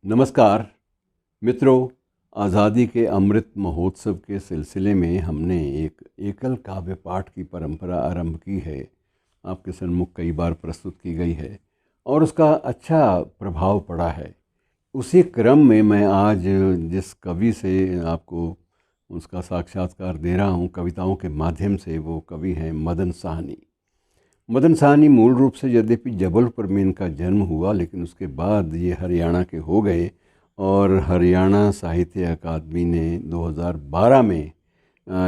नमस्कार मित्रों, आज़ादी के अमृत महोत्सव के सिलसिले में हमने एक एकल काव्य पाठ की परंपरा आरंभ की है। आपके सन्मुख कई बार प्रस्तुत की गई है और उसका अच्छा प्रभाव पड़ा है। उसी क्रम में मैं आज जिस कवि से आपको उसका साक्षात्कार दे रहा हूँ कविताओं के माध्यम से, वो कवि हैं मदन साहनी। मदन साहनी मूल रूप से यद्यपि जबलपुर में इनका जन्म हुआ, लेकिन उसके बाद ये हरियाणा के हो गए और हरियाणा साहित्य अकादमी ने 2012 में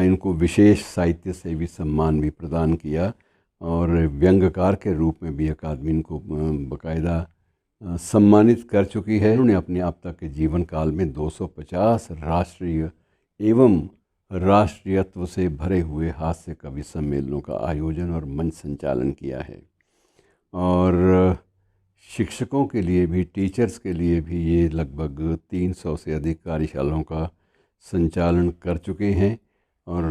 इनको विशेष साहित्य सेवी सम्मान भी प्रदान किया और व्यंग्यकार के रूप में भी अकादमी इनको बाकायदा सम्मानित कर चुकी है। उन्होंने अपने अब तक के जीवन काल में 250 राष्ट्रीय एवं राष्ट्रीयत्व से भरे हुए हास्य कवि सम्मेलनों का आयोजन और मंच संचालन किया है और शिक्षकों के लिए भी, टीचर्स के लिए भी ये लगभग 300 से अधिक कार्यशालाओं का संचालन कर चुके हैं और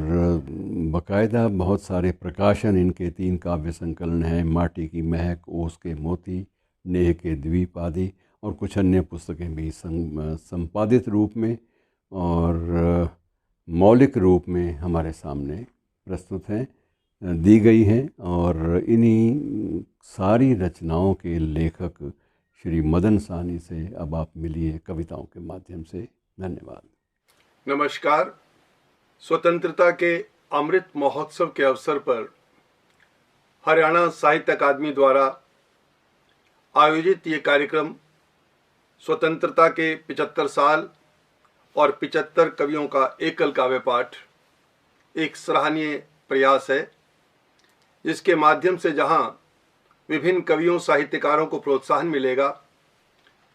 बाकायदा बहुत सारे प्रकाशन इनके 3 काव्य संकलन हैं, माटी की महक, ओस के मोती, नेह के द्वीप आदि, और कुछ अन्य पुस्तकें भी संपादित रूप में और मौलिक रूप में हमारे सामने प्रस्तुत हैं, दी गई हैं। और इन्हीं सारी रचनाओं के लेखक श्री मदन साहनी से अब आप मिलिए कविताओं के माध्यम से। धन्यवाद। नमस्कार। स्वतंत्रता के अमृत महोत्सव के अवसर पर हरियाणा साहित्य अकादमी द्वारा आयोजित ये कार्यक्रम स्वतंत्रता के 75 साल और 75 कवियों का एकल काव्य पाठ एक सराहनीय प्रयास है, जिसके माध्यम से जहां विभिन्न कवियों साहित्यकारों को प्रोत्साहन मिलेगा,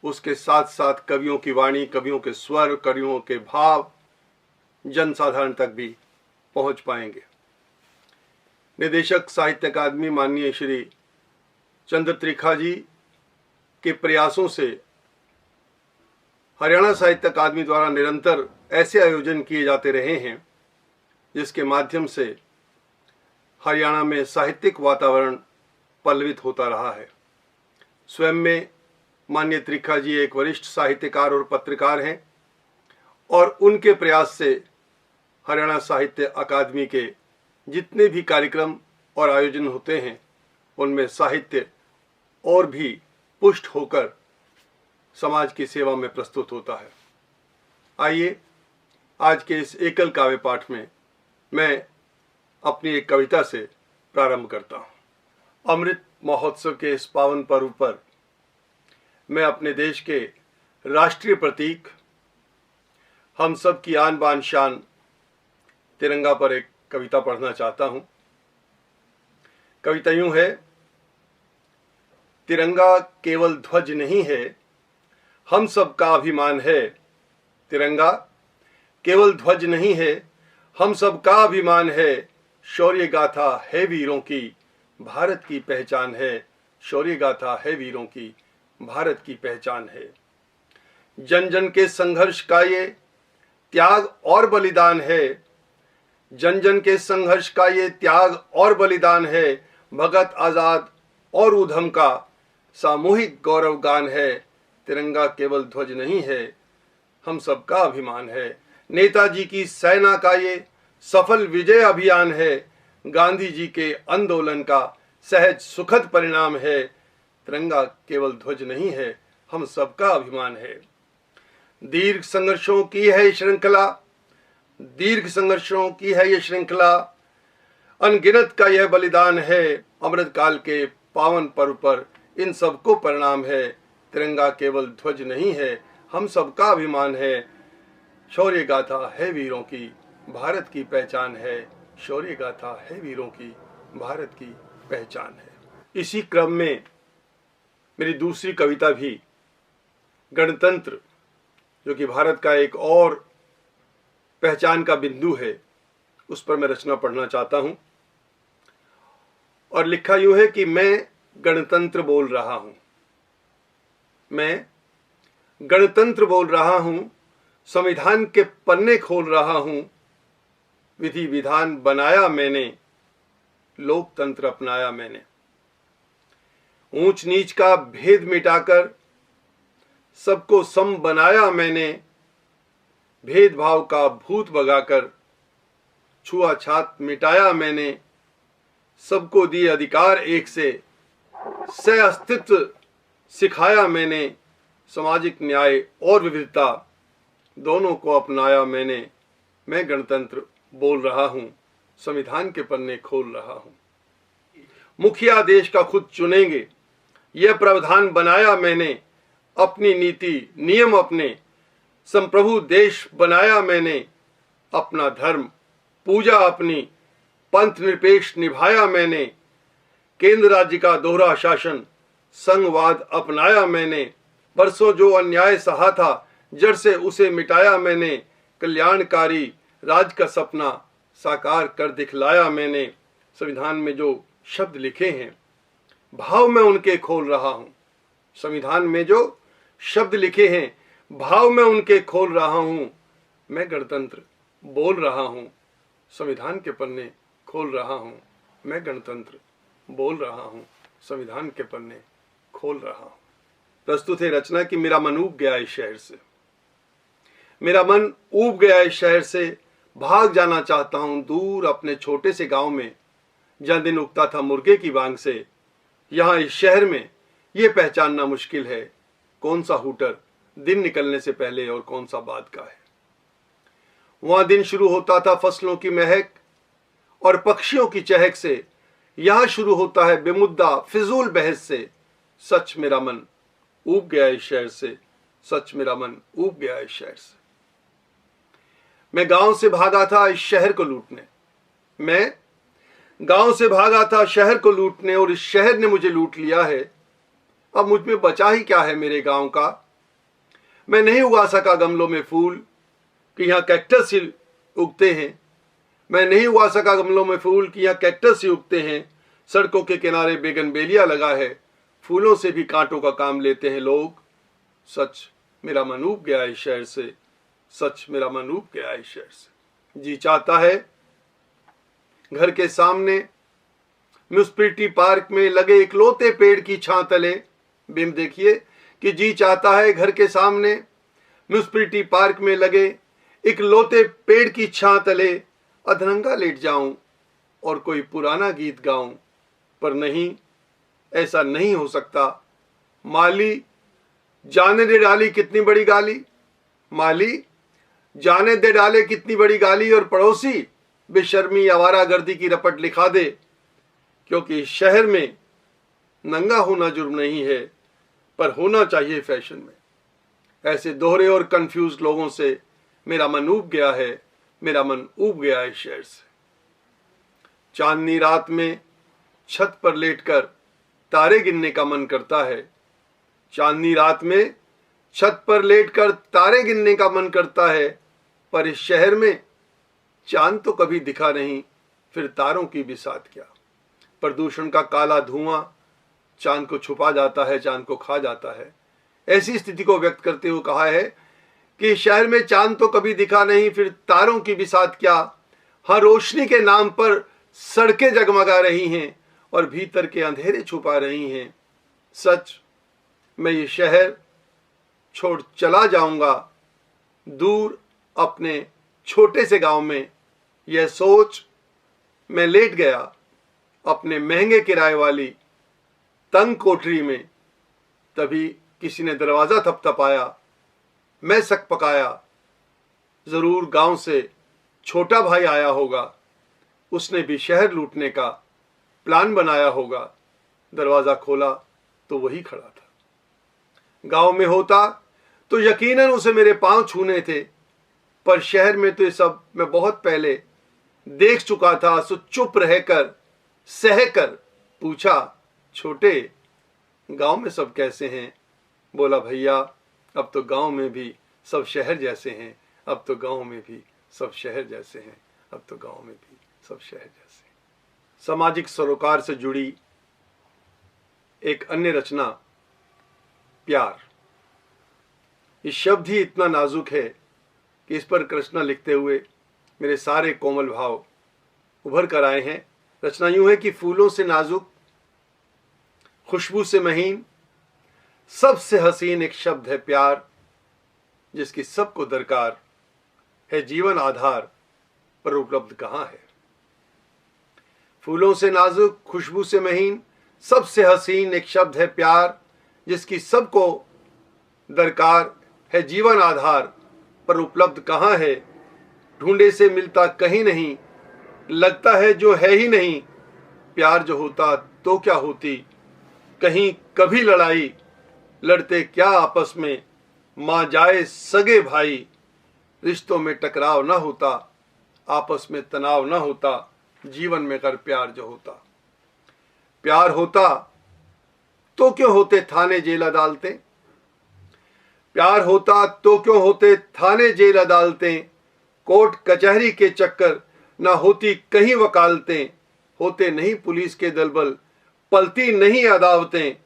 उसके साथ साथ कवियों की वाणी, कवियों के स्वर, कवियों के भाव जनसाधारण तक भी पहुंच पाएंगे। निदेशक साहित्य अकादमी माननीय श्री चंद्र त्रिखा जी के प्रयासों से हरियाणा साहित्य अकादमी द्वारा निरंतर ऐसे आयोजन किए जाते रहे हैं, जिसके माध्यम से हरियाणा में साहित्यिक वातावरण पल्लवित होता रहा है। स्वयं में माननीय त्रिखा जी एक वरिष्ठ साहित्यकार और पत्रकार हैं और उनके प्रयास से हरियाणा साहित्य अकादमी के जितने भी कार्यक्रम और आयोजन होते हैं, उनमें साहित्य और भी पुष्ट होकर समाज की सेवा में प्रस्तुत होता है। आइए आज के इस एकल काव्य पाठ में मैं अपनी एक कविता से प्रारंभ करता हूँ। अमृत महोत्सव के इस पावन पर्व पर मैं अपने देश के राष्ट्रीय प्रतीक, हम सब की आन बान शान तिरंगा पर एक कविता पढ़ना चाहता हूँ। कविता यूं है। तिरंगा केवल ध्वज नहीं है, हम सब का अभिमान है। तिरंगा केवल ध्वज नहीं है, हम सब का अभिमान है। शौर्य गाथा है वीरों की, भारत की पहचान है। शौर्य गाथा है वीरों की, भारत की पहचान है। जन जन के संघर्ष का ये त्याग और बलिदान है। जन जन के संघर्ष का ये त्याग और बलिदान है। भगत आजाद और ऊधम का सामूहिक गौरव गान है। तिरंगा केवल ध्वज नहीं है, हम सबका अभिमान है। नेताजी की सेना का ये सफल विजय अभियान है। गांधी जी के आंदोलन का सहज सुखद परिणाम है। तिरंगा केवल ध्वज नहीं है, हम सबका अभिमान है। दीर्घ संघर्षों की है श्रृंखला, दीर्घ संघर्षों की है ये श्रृंखला। अनगिनत का यह बलिदान है। अमृत काल के पावन पर्व पर इन सबको प्रणाम है। तिरंगा केवल ध्वज नहीं है, हम सबका अभिमान है। शौर्य गाथा है वीरों की, भारत की पहचान है। शौर्य गाथा है वीरों की, भारत की पहचान है। इसी क्रम में मेरी दूसरी कविता भी गणतंत्र, जो कि भारत का एक और पहचान का बिंदु है, उस पर मैं रचना पढ़ना चाहता हूं। और लिखा यूं है कि मैं गणतंत्र बोल रहा हूं। मैं गणतंत्र बोल रहा हूं, संविधान के पन्ने खोल रहा हूं। विधि विधान बनाया मैंने, लोकतंत्र अपनाया मैंने। ऊंच नीच का भेद मिटाकर सबको सम बनाया मैंने, भेदभाव का भूत भगाकर छुआछात मिटाया मैंने, सबको दिए अधिकार एक से सह अस्तित्व सिखाया मैंने, सामाजिक न्याय और विविधता दोनों को अपनाया मैंने, मैं गणतंत्र बोल रहा हूं, संविधान के पन्ने खोल रहा हूं। मुखिया देश का खुद चुनेंगे, यह प्रावधान बनाया मैंने, अपनी नीति नियम अपने, संप्रभु देश बनाया मैंने, अपना धर्म पूजा अपनी, पंथ निरपेक्ष निभाया मैंने, केंद्र राज्य का दोहरा शासन संघवाद अपनाया मैंने, बरसों जो अन्याय सहा था जड़ से उसे मिटाया मैंने, कल्याणकारी राज का सपना साकार कर दिखलाया मैंने। संविधान में जो शब्द लिखे हैं भाव मैं उनके खोल रहा हूं, संविधान में जो शब्द लिखे हैं भाव मैं उनके खोल रहा हूं, मैं गणतंत्र बोल रहा हूं, संविधान के पन्ने खोल रहा हूं, मैं गणतंत्र बोल रहा हूं, संविधान के पन्ने खोल रहा हूं। प्रस्तुत है रचना कि मेरा मन ऊब गया इस शहर से, मेरा मन ऊब गया इस शहर से, भाग जाना चाहता हूं दूर अपने छोटे से गांव में, जहां दिन उगता था मुर्गे की बांग से। यहां इस शहर में यह पहचानना मुश्किल है कौन सा हूटर दिन निकलने से पहले और कौन सा बाद का है। वहां दिन शुरू होता था फसलों की महक और पक्षियों की चहक से, यहां शुरू होता है बेमुद्दा फिजूल बहस से। सच मेरा मन ऊब गया इस शहर से, सच मेरा मन ऊब गया इस शहर से। मैं गांव से भागा था इस शहर को लूटने, मैं गांव से भागा था शहर को लूटने, और इस शहर ने मुझे लूट लिया है। अब मुझ में बचा ही क्या है मेरे गांव का। मैं नहीं उगा सका गमलों में फूल कि यहाँ कैक्टस ही उगते हैं, मैं नहीं उगा सका गमलों में फूल कि यहाँ कैक्टस ही उगते हैं। सड़कों के किनारे बेगनबेलिया लगा है, फूलों से भी कांटों का काम लेते हैं लोग। सच मेरा मन ऊब गया इस शहर से, सच मेरा मन ऊब गया इस शहर से। जी चाहता है घर के सामने म्यूनिसिपैलिटी पार्क में लगे इकलौते पेड़ की छां तले, बिम देखिए कि जी चाहता है घर के सामने म्यूनिसिपैलिटी पार्क में लगे इकलौते पेड़ की छां तले अधरंगा लेट जाऊं और कोई पुराना गीत गाऊं, पर नहीं, ऐसा नहीं हो सकता। माली जाने दे डाली कितनी बड़ी गाली, माली जाने दे डाले कितनी बड़ी गाली, और पड़ोसी बेशर्मी आवारागर्दी की रपट लिखा दे, क्योंकि इस शहर में नंगा होना जुर्म नहीं है, पर होना चाहिए फैशन में। ऐसे दोहरे और कंफ्यूज लोगों से मेरा मन ऊब गया है, मेरा मन ऊब गया इस शहर से। चांदनी रात में छत पर लेटकर तारे गिनने का मन करता है, चांदनी रात में छत पर लेटकर तारे गिनने का मन करता है, पर इस शहर में चांद तो कभी दिखा नहीं, फिर तारों की बिसात क्या। प्रदूषण का काला धुआं चांद को छुपा जाता है, चांद को खा जाता है। ऐसी स्थिति को व्यक्त करते हुए कहा है कि शहर में चांद तो कभी दिखा नहीं, फिर तारों की बिसात क्या। हर रोशनी के नाम पर सड़कें जगमगा रही हैं और भीतर के अंधेरे छुपा रही हैं। सच मैं ये शहर छोड़ चला जाऊंगा दूर अपने छोटे से गांव में, यह सोच मैं लेट गया अपने महंगे किराए वाली तंग कोठरी में। तभी किसी ने दरवाजा थपथपाया, मैं सक पकाया, जरूर गांव से छोटा भाई आया होगा, उसने भी शहर लूटने का प्लान बनाया होगा। दरवाजा खोला तो वही खड़ा था। गांव में होता तो यकीनन उसे मेरे पांव छूने थे, पर शहर में तो ये सब मैं बहुत पहले देख चुका था। सो चुप रहकर सहकर पूछा, छोटे गांव में सब कैसे हैं? बोला, भैया अब तो गांव में भी सब शहर जैसे हैं, अब तो गांव में भी सब शहर जैसे हैं, अब तो गांव में भी सब शहर जैसे हैं। सामाजिक सरोकार से जुड़ी एक अन्य रचना प्यार। इस शब्द ही इतना नाजुक है कि इस पर रचना लिखते हुए मेरे सारे कोमल भाव उभर कर आए हैं। रचना यूं है कि फूलों से नाजुक, खुशबू से महीन, सबसे हसीन एक शब्द है प्यार, जिसकी सबको दरकार है जीवन आधार, पर उपलब्ध कहाँ है। फूलों से नाजुक खुशबू से महीन, सबसे हसीन एक शब्द है प्यार, जिसकी सबको दरकार है जीवन आधार, पर उपलब्ध कहाँ है। ढूंढे से मिलता कहीं नहीं, लगता है जो है ही नहीं। प्यार जो होता तो क्या होती, कहीं कभी लड़ाई, लड़ते क्या आपस में मां जाए सगे भाई। रिश्तों में टकराव ना होता, आपस में तनाव ना होता, जीवन में कर प्यार जो होता। प्यार होता तो क्यों होते थाने जेल अदालतें, प्यार होता तो क्यों होते थाने जेल अदालतें। कोर्ट कचहरी के चक्कर ना होती कहीं वकालतें, होते नहीं पुलिस के दलबल, पलती नहीं अदावतें।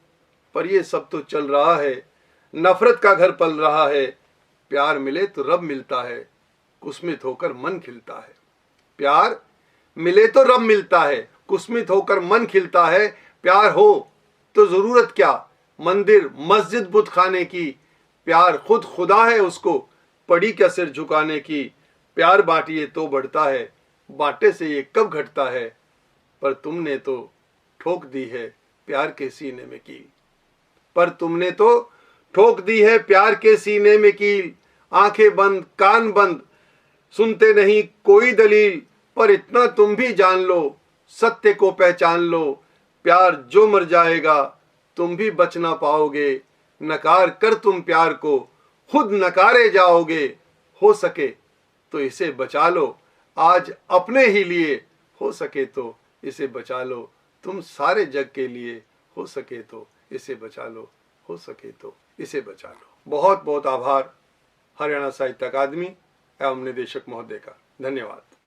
पर ये सब तो चल रहा है, नफरत का घर पल रहा है। प्यार मिले तो रब मिलता है, कुस्मित होकर मन खिलता है। प्यार मिले तो रब मिलता है, कुस्मित होकर मन खिलता है। प्यार हो तो जरूरत क्या मंदिर मस्जिद बुत खाने की, प्यार खुद खुदा है उसको पड़ी क्या सिर झुकाने की। प्यार बांटिए तो बढ़ता है, बांटे से ये कब घटता है। पर तुमने तो ठोक दी है प्यार के सीने में कील, पर तुमने तो ठोक दी है प्यार के सीने में कील। आंखें बंद कान बंद, सुनते नहीं कोई दलील, पर इतना तुम भी जान लो, सत्य को पहचान लो। प्यार जो मर जाएगा तुम भी बच ना पाओगे, नकार कर तुम प्यार को खुद नकारे जाओगे। हो सके तो इसे बचा लो आज अपने ही लिए, हो सके तो इसे बचा लो तुम सारे जग के लिए। हो सके तो इसे बचा लो, हो सके तो इसे बचा लो। बहुत बहुत आभार हरियाणा साहित्य अकादमी एवं निदेशक महोदय का। धन्यवाद।